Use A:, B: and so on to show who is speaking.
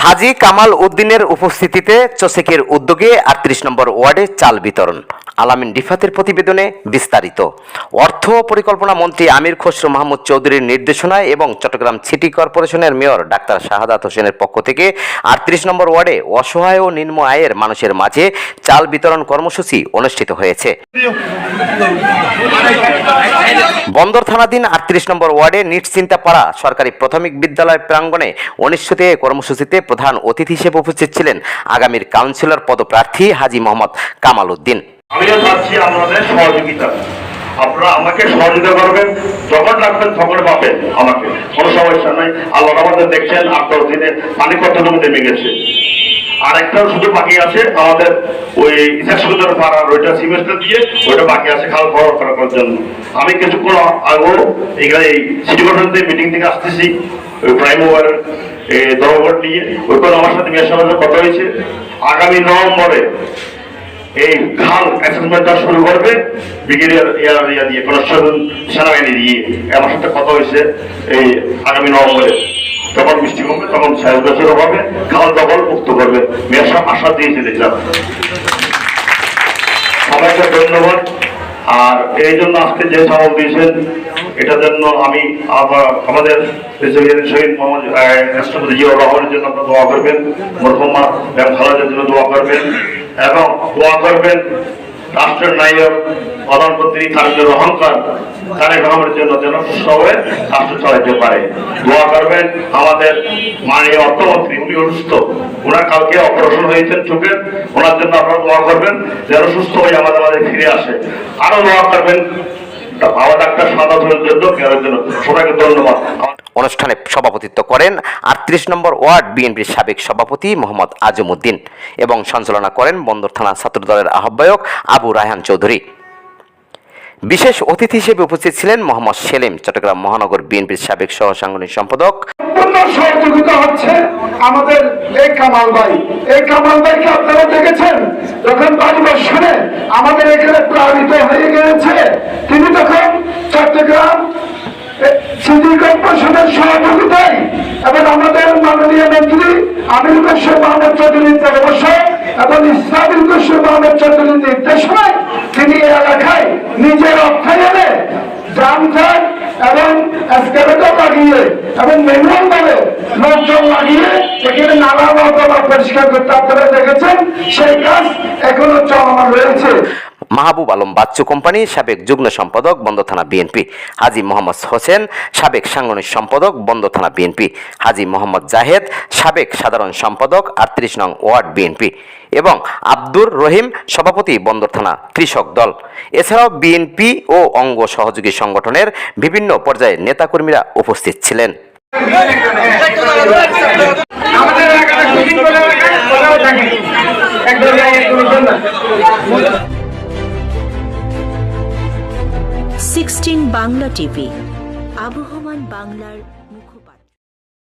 A: হাজী কামাল উদ্দিনের উপস্থিতিতে চোসেকের উদ্যোগে ৩৮ নম্বর ওয়ার্ডে চাল বিতরণ। আলামিন রিফাতের প্রতিবেদনে বিস্তারিত। অর্থ পরিকল্পনা মন্ত্রী আমির খসরু মাহমুদ চৌধুরীর নির্দেশনায় এবং চট্টগ্রাম সিটি কর্পোরেশনের মেয়র ডাক্তার শাহাদাত হোসেনের পক্ষ থেকে ৩৮ নম্বর ওয়ার্ডে অসহায় ও নিম্ন আয়ের মানুষের মাঝে চাল বিতরণ কর্মসূচি অনুষ্ঠিত হয়েছে। বন্দর থানাধীন ৩৮ নম্বর ওয়ার্ডে নিশ্চিন্তাপাড়া সরকারি প্রাথমিক বিদ্যালয় প্রাঙ্গণে অনুষ্ঠিত এই কর্মসূচিতে প্রধান অতিথি হিসেবে উপস্থিত ছিলেন আগামীর কাউন্সিলর পদপ্রার্থী হাজী মোহাম্মদ কামাল উদ্দিন।
B: আমিও চাচ্ছি আপনাদের সহযোগিতা, আপনারা আমাকে সহযোগিতা করবেন, যখন রাখবেন তখন পাবেন, আমাকে কোনো সমস্যা নাই। আল্লাহ আমাদের দেখছেন ৮-১০ দিনে পানি কতটুকু নেমে গেছে। আর একটা শুধু বাকি আছে আমাদের ওই ইসাকসুদের পাড়ার ওইটা সিমেন্টটা দিয়ে ওইটা বাকি আছে খাল ভরা করার জন্য। আমি কিছুক্ষণ আগেও এখানে এই সিটি কর্পোরেশন মিটিং থেকে আসতেছি, ওই প্রাইম ওভারের ধর্মঘট নিয়ে ওইখানে আমার সাথে মেয়ের সাথে কথা হয়েছে। আগামী নভেম্বরে এই খাল অ্যাসেসমেন্টটা শুরু করবে ব্রিগেডিয়ার এরিয়া দিয়ে কনস্ট্রাকশন সেনাবাহিনী দিয়ে। আমার সাথে কথা হয়েছে এই আগামী নভেম্বরে যখন বৃষ্টি কমবে তখন সেচ বছর হবে, খাল দখল মুক্ত করবে। মেয়ের সব আশা দিয়েছে দেখলাম। সবাইকে ধন্যবাদ। আর এই জন্য আজকে যে চাউল দিয়েছেন এটার জন্য আমি আমাদের শহীদ মোহাম্মদ রাষ্ট্রপতি জিয়াউর রহমানের জন্য আপনারা দোয়া করবেন, মরহুমা বেগম খালেদার জন্য দোয়া করবেন এবং দোয়া করবেন রাষ্ট্রের নায়ক প্রধানমন্ত্রী তারেক রহমানের জন্য যেন সুষ্ঠুভাবে রাষ্ট্র চালাতে পারে। দোয়া করবেন আমাদের মাননীয় অর্থমন্ত্রী, উনি অসুস্থ, ওনার কালকে অপারেশন হয়েছেন চোখের, ওনার জন্য আপনারা দোয়া করবেন যেন সুস্থ হয়ে আমাদের মাঝে ফিরে আসে। আরো দোয়া করবেন বাবা ডাক্তার শাহাদাত হোসেনের জন্য, কেয়ারের জন্য। সবাইকে ধন্যবাদ।
A: অনুষ্ঠানে সভাপতিত্ব করেন ৩৮ নম্বর ওয়ার্ড বিএনপির সাবেক সভাপতি মোহাম্মদ আজম উদ্দিন এবং সঞ্চালনা করেন বন্দর থানা ছাত্রদলের আহ্বায়ক আবু রায়হান চৌধুরী। বিশেষ অতিথি হিসেবে উপস্থিত ছিলেন মোহাম্মদ সেলিম, চট্টগ্রাম মহানগর বিএনপির সাবেক সহ সাংগঠনিক সম্পাদক।
C: সহযোগিতা হচ্ছে আমাদের এই কামাল ভাই। এই কামাল ভাইকে আপনারা দেখেছেন যখন 5 বছরে আমাদের এখানে প্লাবিত হয়ে গিয়েছে, তিনি তখন চট্টগ্রাম সিটি কর্পোরেশনের সহযোগিতায় এবং আমাদের মাননীয় মন্ত্রী আমির খসরু মাহমুদ চৌধুরীর পরামর্শ এবং ইসলামিক খসরু মাহমুদ চৌধুরীর নির্দেশনায় তিনি এলাকায় নিজের অর্থায়নে জামঘাট এবং এসকেলেটর লাগিয়ে এবং মেনুয়াল ভাবে লোকজন লাগিয়ে এখানে নালা নর্দমা পরিষ্কার করতে আপনারা দেখেছেন, সেই কাজ এখনো চলমান রয়েছে।
A: মাহবুব আলম বাচ্চু কোম্পানি সাবেক যুগ্ম সম্পাদক বন্দর থানা বিএনপি, হাজী মোহাম্মদ হোসেন সাবেক সাংগঠনিক সম্পাদক বন্দর থানা বিএনপি, হাজী মোহাম্মদ জাহেদ সাবেক সাধারণ সম্পাদক ৩৮ নং ওয়ার্ড বিএনপি এবং আব্দুর রহিম সভাপতি বন্দর থানা কৃষক দল। এছাড়াও বিএনপি ও অঙ্গ সহযোগী সংগঠনের বিভিন্ন পর্যায়ের নেতাকর্মীরা উপস্থিত ছিলেন।
D: 16 বাংলা টিভি, আবহমান বাংলার